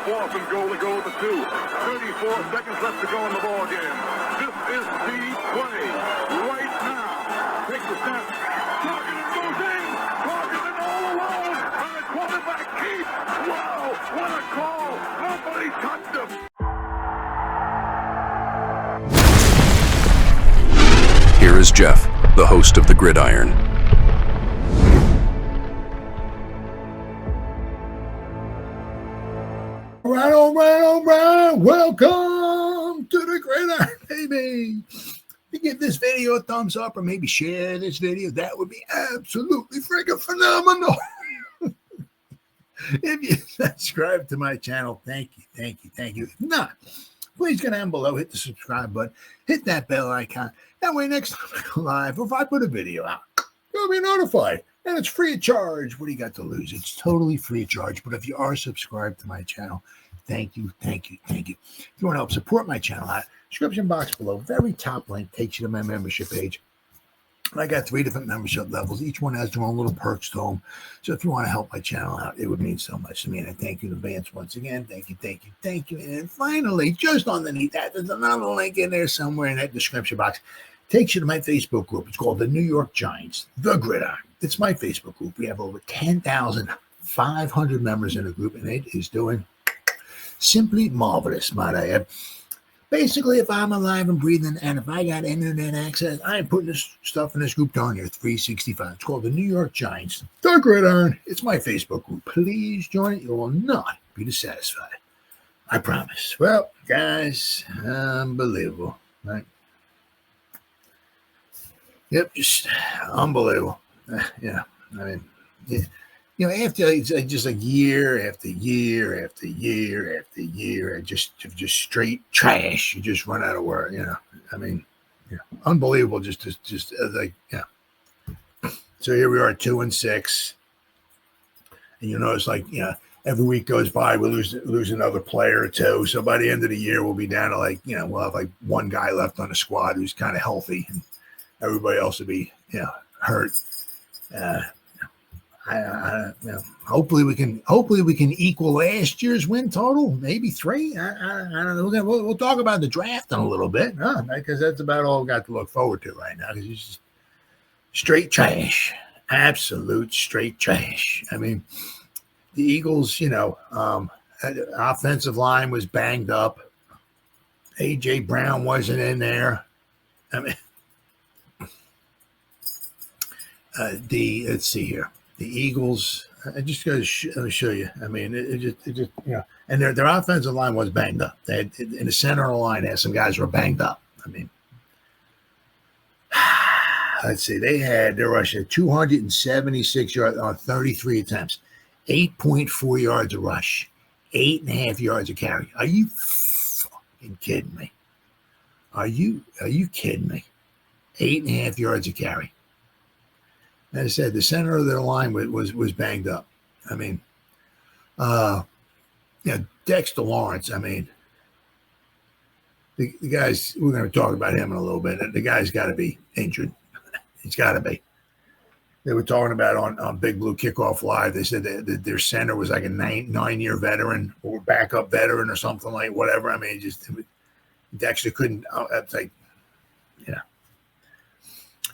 4th and goal to go with the 2. 34 seconds left to go in the ball game. This is the play right now. Takes the snap. Targeted goes in. Targeted all alone. And the quarterback keeps. Wow, what a call. Nobody touched him. Here is Jeff, the host of the Gridiron. All right. Welcome to the Gridiron, baby. You give this video a thumbs up or maybe share this video. That would be absolutely freaking phenomenal. If you subscribe to my channel, thank you. If not, please go down below, hit the subscribe button, hit that bell icon. That way next time I go live, or if I put a video out, you'll be notified. And it's free of charge. What do you got to lose? It's totally free of charge. But if you are subscribed to my channel, thank you. If you want to help support my channel, description box below, very top link takes you to my membership page. And I got 3 different membership levels. Each one has their own little perks to them. So if you want to help my channel out, it would mean so much to me. And I thank you in advance once again. Thank you. And then finally, just underneath that, there's another link in there somewhere in that description box. Takes you to my Facebook group. It's called the New York Giants, the Gridiron. It's my Facebook group. We have over 10,500 members in the group, and it is doing simply marvelous, might I add. Basically, if I'm alive and breathing, and if I got internet access, I'm putting this stuff in this group down here, 365. It's called the New York Giants, the Gridiron. It's my Facebook group. Please join it. You will not be dissatisfied. I promise. Well, guys, unbelievable, right? Yep, just unbelievable. Yeah, I mean, yeah. You know, after just like year after year, just straight trash. You just run out of word. You know, I mean, yeah, unbelievable. Just like, yeah. So here we are, 2-6, and you notice, like, you know, every week goes by, we lose another player or two. So by the end of the year, we'll be down to, like, you know, we'll have like one guy left on the squad who's kind of healthy, and everybody else will be, you know, hurt. You know, hopefully we can equal last year's win total, maybe 3. I don't know. We'll talk about the draft in a little bit, because that's about all we got to look forward to right now. Because it's just straight trash, absolute straight trash. I mean, the Eagles, you know, offensive line was banged up. A.J. Brown wasn't in there. I mean, let's see here. The Eagles, I just got to show you. I mean, it just, you know, and their offensive line was banged up. They had, in the center of the line, some guys were banged up. I mean, let's see, they're rushing 276 yards on 33 attempts, 8.4 yards a rush, 8.5 yards a carry. Are you fucking kidding me? Are you kidding me? 8.5 yards a carry. As I said, the center of their line was banged up. I mean, yeah, Dexter Lawrence. I mean, the guys, we're going to talk about him in a little bit. The guy's got to be injured. He's got to be. They were talking about on Big Blue Kickoff Live. They said that their center was like a nine-year veteran or backup veteran or something, like whatever. I mean, Dexter couldn't. It's like, yeah.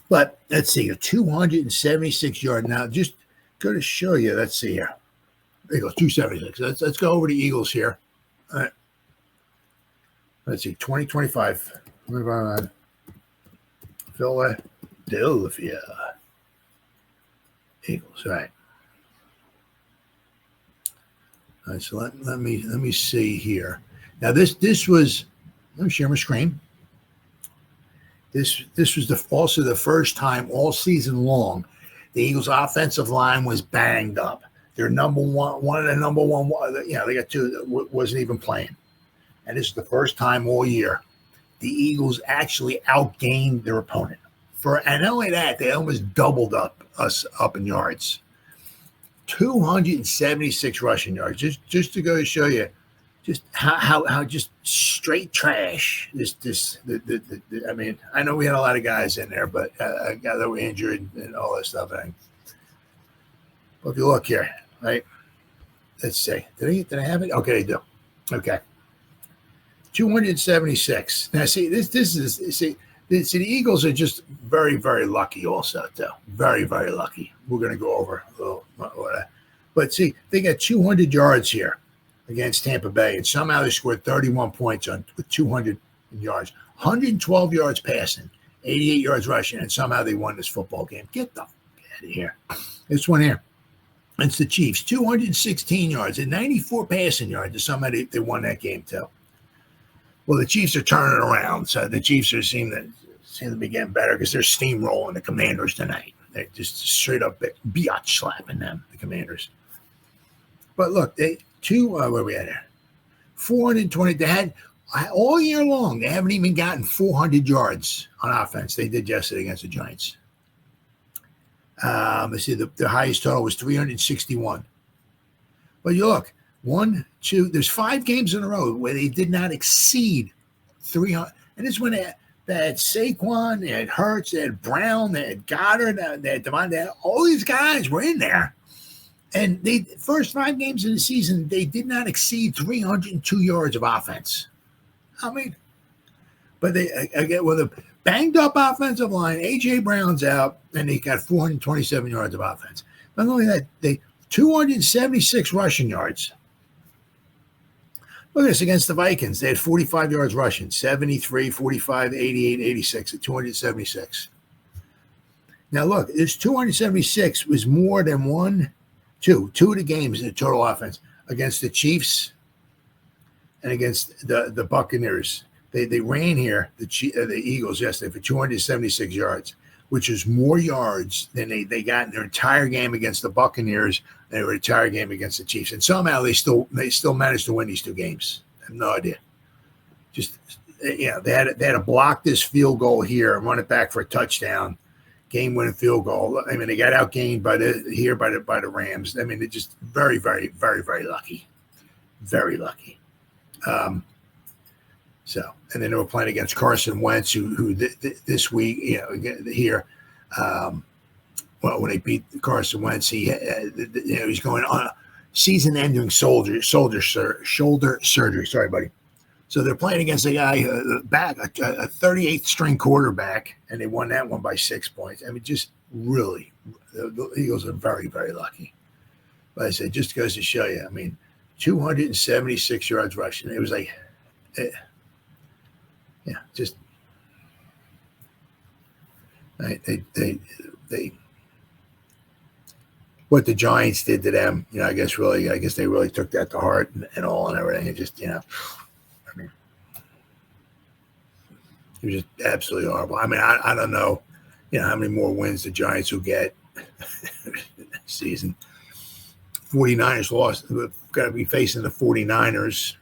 But let's see, a 276 yard. Now, just go to show you. Let's see here. There you go, 276. Let's go over the Eagles here. All right. Let's see, 2025. Philadelphia Eagles. All right. All right. So let me see here. Now this was. Let me share my screen. This was also the first time all season long the Eagles' offensive line was banged up. Their number one, you know, they got 2 that wasn't even playing. And this is the first time all year the Eagles actually outgained their opponent. And not only that, they almost doubled us in yards. 276 rushing yards. Just to go to show you just how just straight trash I mean, I know we had a lot of guys in there, but guys that were injured and all that stuff. But if you look here, right, let's see, did I have it? Okay, they do. Okay. 276. Now, see, the Eagles are just very, very lucky also, though. Very, very lucky. We're going to go over a little. But see, they got 200 yards here against Tampa Bay, and somehow they scored 31 points with 200 yards. 112 yards passing, 88 yards rushing, and somehow they won this football game. Get the out of here. This one here. It's the Chiefs, 216 yards and 94 passing yards, and somehow they won that game, too. Well, the Chiefs are turning around, so the Chiefs seem to be getting better because they're steamrolling the Commanders tonight. They're just straight up biatch slapping them, the Commanders. But look, where are we at here? 420. They had all year long. They haven't even gotten 400 yards on offense. They did yesterday against the Giants. Let's see, the highest total was 361. But you look. 1, 2, there's 5 games in a row where they did not exceed 300. And this when they had Saquon, they had Hurts, they had Brown, they had Goddard, they had Devon, all these guys were in there. And the first 5 games of the season, they did not exceed 302 yards of offense. I mean, but they again with a banged up offensive line, A.J. Brown's out, and they got 427 yards of offense. Not only that, they 276 rushing yards. Look at this against the Vikings. They had 45 yards rushing, 73, 45, 88, 86 at 276. Now, look, this 276 was more than two of the games in the total offense against the Chiefs and against the Buccaneers. They ran here, the Eagles yesterday, for 276 yards, which is more yards than they got in their entire game against the Buccaneers and their entire game against the Chiefs. And somehow they still managed to win these 2 games. I have no idea. Just they had to block this field goal here and run it back for a touchdown, game-winning field goal. I mean, they got outgained by the Rams. I mean, they're just very, very, very, very lucky, very lucky. So, and then they were playing against Carson Wentz, who this week, here, when they beat Carson Wentz, he's going on a season-ending shoulder surgery. Sorry, buddy. So they're playing against a guy back, a 38th string quarterback, and they won that one by 6 points. I mean, just really, the Eagles are very, very lucky. But I said, just goes to show you. I mean, 276 yards rushing. It was like. Just they what the Giants did to them, I guess they really took that to heart and all and everything. It just, I mean, it was just absolutely horrible. I mean, I don't know, how many more wins the Giants will get this season. 49ers lost. We've got to be facing the 49ers,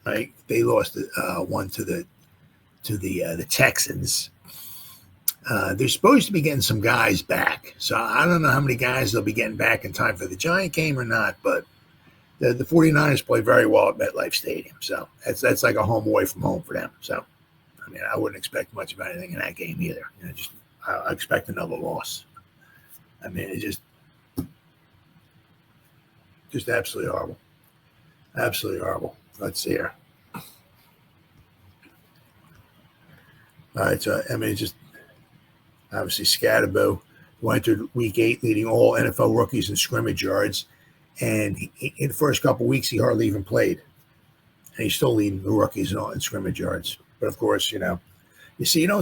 right? They lost one to the Texans. They're supposed to be getting some guys back. So I don't know how many guys they'll be getting back in time for the Giant game or not, but the 49ers play very well at MetLife Stadium. So that's like a home away from home for them. So, I mean, I wouldn't expect much of anything in that game either. I expect another loss. I mean, it's just absolutely horrible. Absolutely horrible. Let's see here. All right, so, I mean, just obviously Skattebo, who entered Week 8 leading all NFL rookies in scrimmage yards. And in the first couple of weeks, he hardly even played. And he's still leading the rookies in scrimmage yards. But, of course, you don't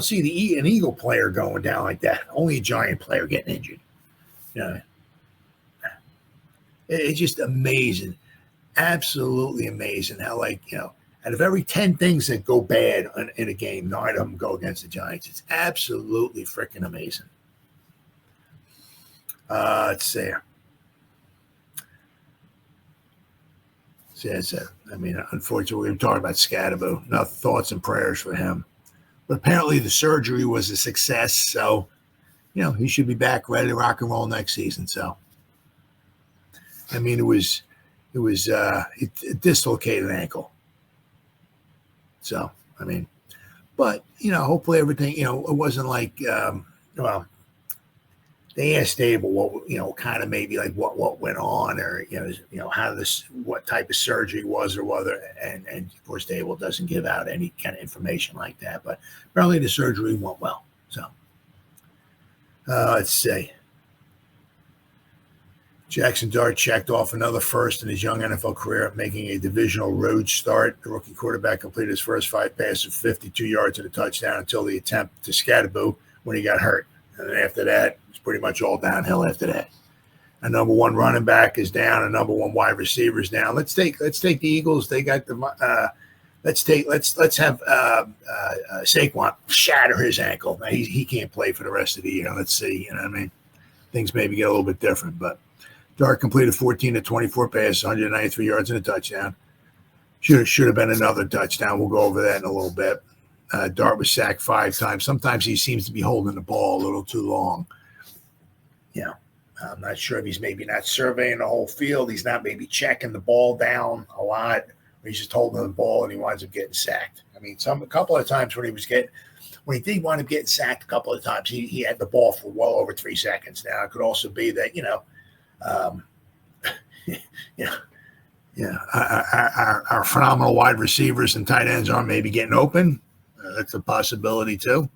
see an Eagle player going down like that. Only a Giant player getting injured. It's just amazing. Absolutely amazing how, out of every 10 things that go bad in a game, 9 of them go against the Giants. It's absolutely freaking amazing. Let's see here. So I mean, unfortunately, we were talking about Skattebo. No thoughts and prayers for him. But apparently the surgery was a success. So, he should be back ready to rock and roll next season. So, I mean, it was a dislocated ankle. So, I mean, but, hopefully everything, it wasn't like, they asked Abel what, kind of maybe like what went on, or how what type of surgery was, or whether, and of course Abel doesn't give out any kind of information like that, but apparently the surgery went well. So let's see. Jaxson Dart checked off another first in his young NFL career, making a divisional road start. The rookie quarterback completed his first 5 passes of 52 yards and a touchdown until the attempt to Skattebo when he got hurt. And then after that, it's pretty much all downhill after that. A number 1 running back is down. A number 1 wide receiver is down. Let's take the Eagles. They got the let's have Saquon shatter his ankle. Now, he can't play for the rest of the year. Let's see. You know what I mean? Things maybe get a little bit different, but Dart completed 14 to 24 passes, 193 yards and a touchdown. Should have been another touchdown. We'll go over that in a little bit. Dart was sacked 5 times. Sometimes he seems to be holding the ball a little too long. I'm not sure if he's maybe not surveying the whole field. He's not maybe checking the ball down a lot. Or he's just holding the ball and he winds up getting sacked. I mean, a couple of times when he did wind up getting sacked a couple of times, he had the ball for well over 3 seconds. Now, it could also be that, our phenomenal wide receivers and tight ends aren't maybe getting open. That's a possibility too.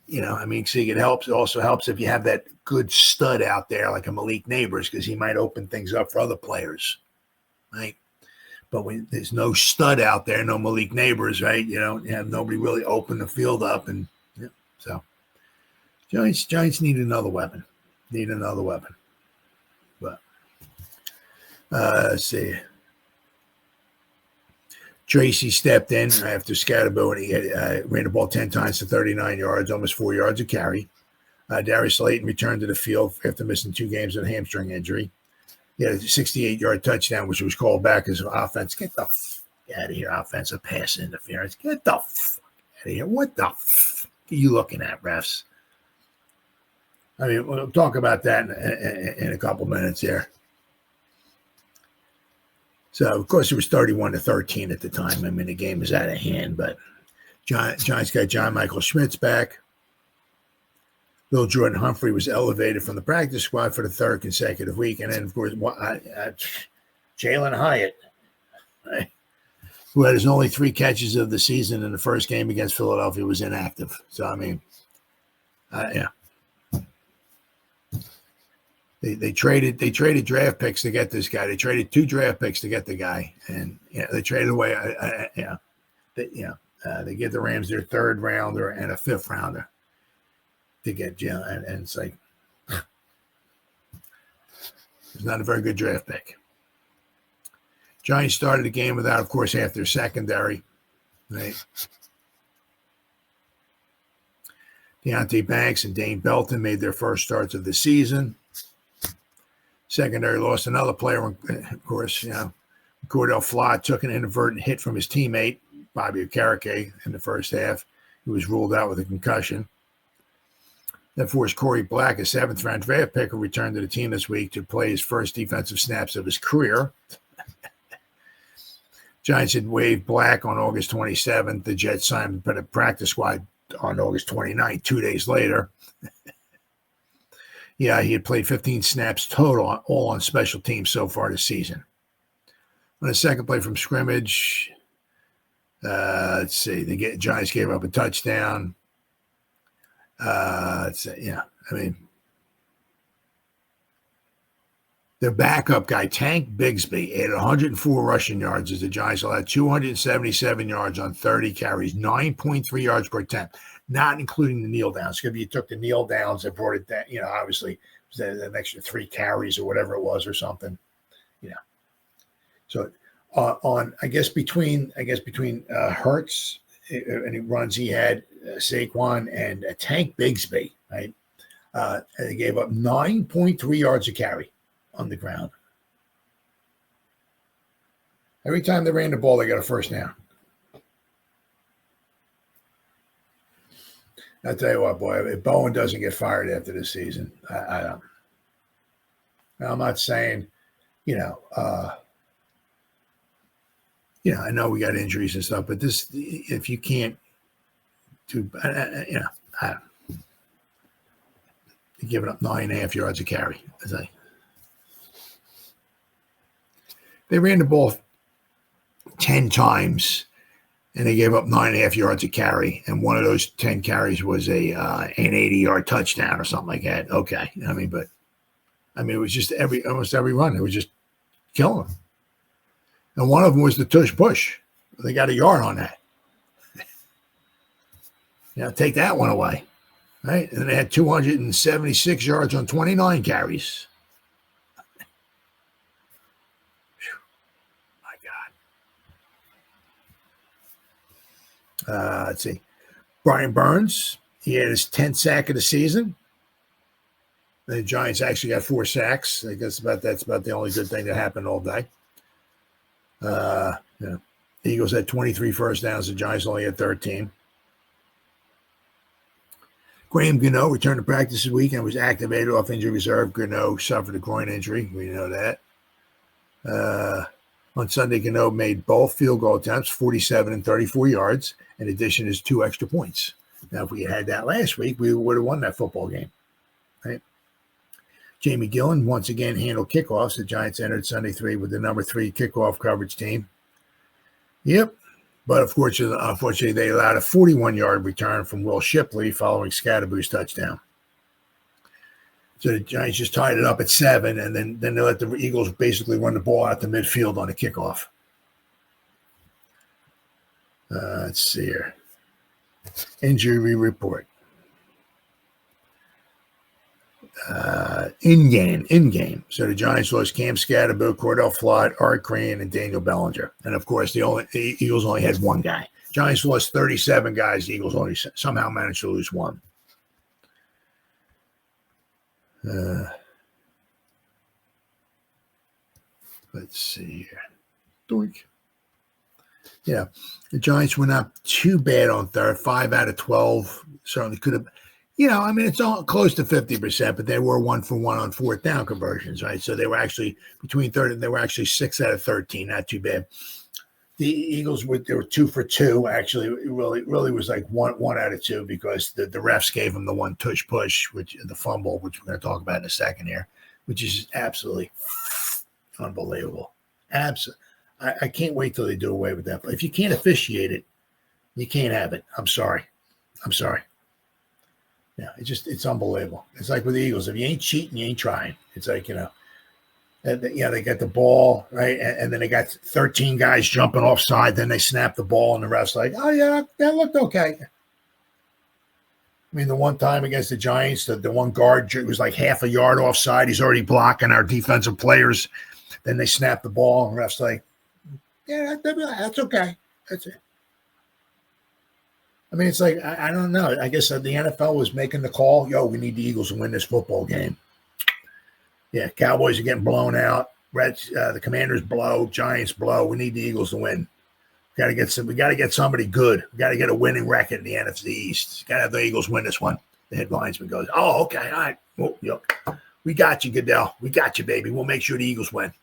See, it helps. It also helps if you have that good stud out there like a Malik Neighbors, because he might open things up for other players, right? But when there's no stud out there, no Malik Neighbors, right? You don't have nobody really open the field up, and so Giants need another weapon. But let's see. Tracy stepped in after Skattebo, and he ran the ball 10 times to 39 yards, almost 4 yards a carry. Darius Slayton returned to the field after missing 2 games with a hamstring injury. He had a 68-yard touchdown, which was called back as an offense. Get the out of here, offensive pass interference. Get the out of here. What the are you looking at, refs? I mean, we'll talk about that in a couple minutes here. So, of course, it was 31-13 at the time. I mean, the game was out of hand, but Giants got John Michael Schmitz back. Bill Jordan Humphrey was elevated from the practice squad for the 3rd consecutive week. And then, of course, Jalen Hyatt, right, who had his only 3 catches of the season in the first game against Philadelphia, was inactive. So, I mean, yeah. They traded draft picks to get this guy. They traded 2 draft picks to get the guy, and they traded away. They give the Rams their 3rd rounder and a 5th rounder to get Jalen, and it's like it's not a very good draft pick. Giants started the game without, of course, half their secondary. Right. Deontay Banks and Dane Belton made their first starts of the season. Secondary lost another player, of course. Cordell Flott took an inadvertent hit from his teammate, Bobby Okereke, in the first half. He was ruled out with a concussion. That forced Corey Black, a 7th-round draft pick, who returned to the team this week to play his first defensive snaps of his career. Giants had waived Black on August 27th. The Jets signed him to the practice squad on August 29th, 2 days later. Yeah, he had played 15 snaps total, all on special teams so far this season. On the second play from scrimmage, let's see, the Giants gave up a touchdown. Let's see, their backup guy, Tank Bigsby, added 104 rushing yards as the Giants allowed 277 yards on 30 carries, 9.3 yards per attempt, not including the kneel downs. Because if you took the kneel downs and brought it down, obviously it was an extra 3 carries or whatever it was or something. So between Hurts and he runs, he had Saquon and Tank Bigsby, right? And they gave up 9.3 yards a carry on the ground. Every time they ran the ball, they got a first down. I'll tell you what, boy, if Bowen doesn't get fired after this season, I don't. I'm not saying, I know we got injuries and stuff, but this, if you can't do, giving up 9.5 yards a carry. They ran the ball 10 times, and they gave up 9.5 yards a carry. And one of those 10 carries was an 80-yard touchdown or something like that. Okay, but it was just almost every run. It was just killing them. And one of them was the tush push. They got a yard on that. Take that one away, right? And they had 276 yards on 29 carries. Let's see. Brian Burns, he had his 10th sack of the season. The Giants actually got 4 sacks. I guess that's about the only good thing that happened all day. The Eagles had 23 first downs. The Giants only had 13. Graham Gano returned to practice this week and was activated off injury reserve. Gano suffered a groin injury. We know that. On Sunday, Gano made both field goal attempts, 47 and 34 yards. In addition, his 2 extra points. Now, if we had that last week, we would have won that football game. Right? Jamie Gillen once again handled kickoffs. The Giants entered Sunday 3 with the number 3 kickoff coverage team. Yep. But unfortunately, they allowed a 41-yard return from Will Shipley following Skattebo's touchdown. So the Giants just tied it up at 7, and then they let the Eagles basically run the ball out the midfield on a kickoff. Let's see here. Injury report. In-game. So the Giants lost Cam Skattebo, Cordell Flott, Art Crane, and Daniel Bellinger. And, of course, the Eagles only had 1 guy. Giants lost 37 guys. The Eagles only somehow managed to lose 1. Let's see here. Doink. Yeah, the Giants were not too bad on third. 5 out of 12 certainly could have. It's all close to 50%, but they were 1 for 1 on 4th down conversions, right? So they were actually between 30. They were actually 6 out of 13. Not too bad. The Eagles they were 2 for 2. Actually, it really was like one out of 2 because the refs gave them the 1 tush push, which the fumble, which we're going to talk about in a second here, which is absolutely unbelievable. Absolutely, I can't wait till they do away with that. If you can't officiate it, you can't have it. I'm sorry. Yeah, it's unbelievable. It's like with the Eagles. If you ain't cheating, you ain't trying. It's like, they got the ball, right? And then they got 13 guys jumping offside. Then they snap the ball, and the ref's like, oh, yeah, that looked okay. The one time against the Giants, the one guard was like half a yard offside. He's already blocking our defensive players. Then they snap the ball, and the ref's like, yeah, that's okay. That's it. It's like, I don't know. I guess the NFL was making the call, we need the Eagles to win this football game. Yeah, Cowboys are getting blown out. Reds, the Commanders blow. Giants blow. We need the Eagles to win. We got to get somebody good. We got to get a winning record in the NFC East. Got to have the Eagles win this one. The head linesman goes, oh, okay, all right. Well, yep. We got you, Goodell. We got you, baby. We'll make sure the Eagles win.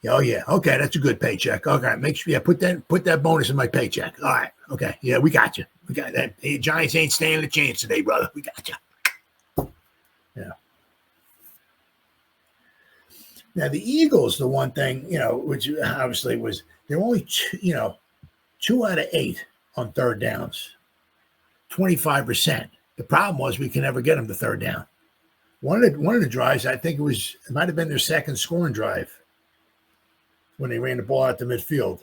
Oh, yeah. Okay, that's a good paycheck. Okay, make sure, put that bonus in my paycheck. All right. Okay. Yeah, we got you. We got that. Hey, Giants ain't standing a chance today, brother. We got you. Yeah. Now, the Eagles, the one thing, which obviously was, they're only, 2 out of 8 on 3rd downs, 25%. The problem was we could never get them to 3rd down. One of the drives, I think it might have been their second scoring drive when they ran the ball out the midfield.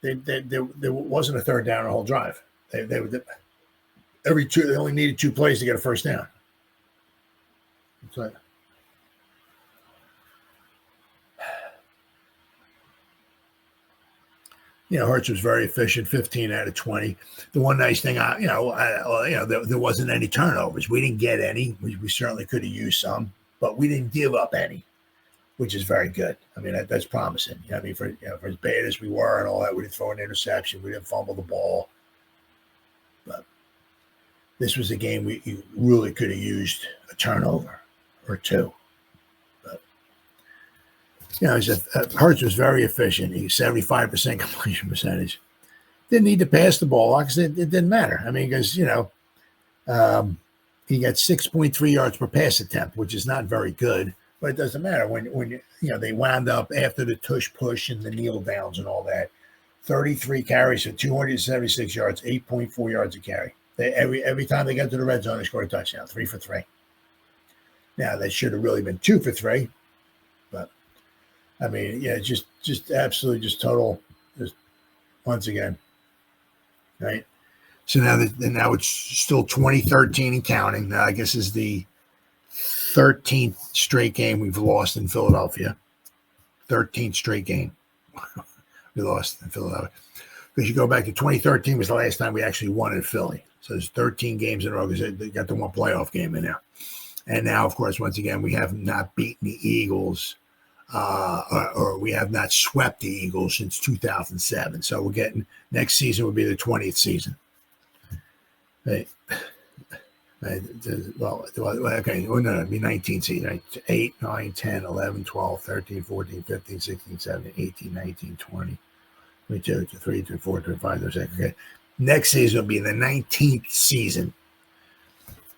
There wasn't a 3rd down the whole drive. They only needed 2 plays to get a first down. It's like, Hurts was very efficient, 15 out of 20. The one nice thing, there wasn't any turnovers. We didn't get any. We certainly could have used some, but we didn't give up any, which is very good. That's promising. For as bad as we were and all that, we didn't throw an interception. We didn't fumble the ball. But this was a game you really could have used a turnover or 2. Hurts was very efficient. He 75% completion percentage. Didn't need to pass the ball because it didn't matter. Because he he got 6.3 yards per pass attempt, which is not very good, but it doesn't matter when they wound up after the tush push and the kneel downs and all that. 33 carries for 276 yards, 8.4 yards a carry. Every time they got to the red zone, they scored a touchdown, 3 for 3. Now that should have really been 2 for 3, but I mean, yeah, just absolutely, just total, just once again, right? So now it's still 2013 and counting. Now I guess is the 13th straight game we've lost in Philadelphia. 13th straight game we lost in Philadelphia. Because you go back to 2013 was the last time we actually won in Philly. So there's 13 games in a row because they got the one playoff game in there. And now, of course, once again, we have not beaten the Eagles or we have not swept the Eagles since 2007. So we're getting next season will be the 20th season. Right. Well, okay. Well, no, it'd be 19 season. Right? 8, 9, 10, 11, 12, 13, 14, 15, 16, 17, 18, 19, 20, 22, 23, 24, 25, 26. Okay. Next season will be the 19th season.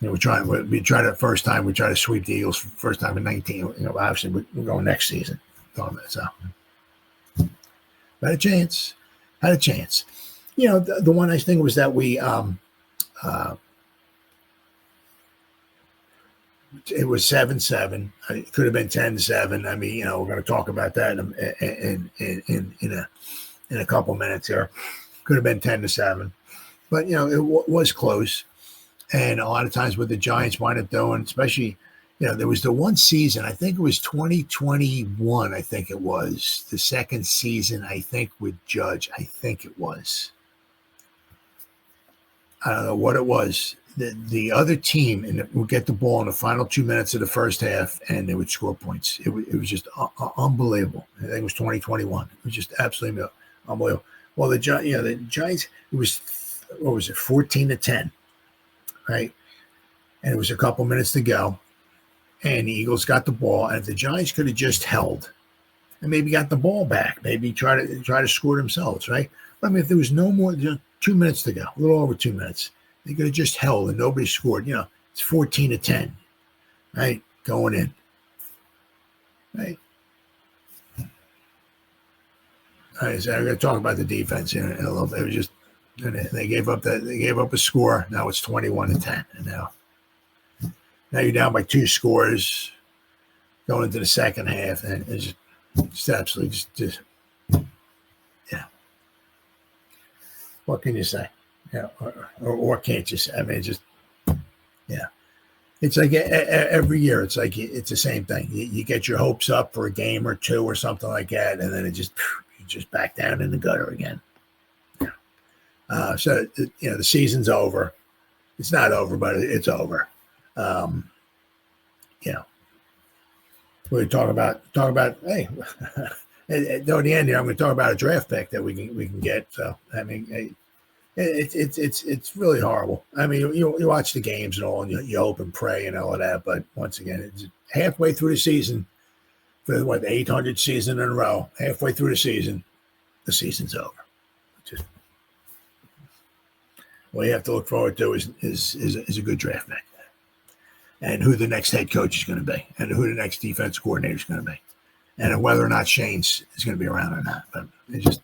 We try to first time we try to sweep the Eagles first time in 19. Obviously we're going next season. So had a chance. The one nice thing was that we it was 7-7. It could have been 10-7. I mean, we're going to talk about that in a couple minutes here. Could have been 10-7, but it was close. And a lot of times what the Giants wind up doing, especially, there was the one season, I think it was 2021, I think it was, the second season, I think, with Judge, I think it was. I don't know what it was. The other team would get the ball in the final 2 minutes of the first half, and they would score points. It was just unbelievable. I think it was 2021. It was just absolutely unbelievable. Well, the Giants, it was, 14-10. Right, and it was a couple minutes to go, and the Eagles got the ball, and if the Giants could have just held, and maybe got the ball back, maybe try to score themselves, right? But I mean, if there was no more, 2 minutes to go, a little over 2 minutes, they could have just held, and nobody scored. It's 14-10, right, going in, right. All right, so I'm going to talk about the defense in a little bit. It was just. And they gave up a score. Now it's 21-10, and now you're down by 2 scores going into the second half, and it's just absolutely just yeah. What can you say? Or can't you say? I mean, it's like every year. It's like it's the same thing. You get your hopes up for a game or two or something like that, and then you just back down in the gutter again. So the season's over. It's not over, but it's over. We talk about. Hey, at the end here, I'm going to talk about a draft pick that we can get. So I mean, it's really horrible. I mean, you watch the games and all, and you hope and pray and all of that. But once again, it's halfway through the season for the 800th season in a row. Halfway through the season's over. What you have to look forward to is a good draft pick, and who the next head coach is going to be, and who the next defense coordinator is going to be, and whether or not Shane's is going to be around or not. But it's just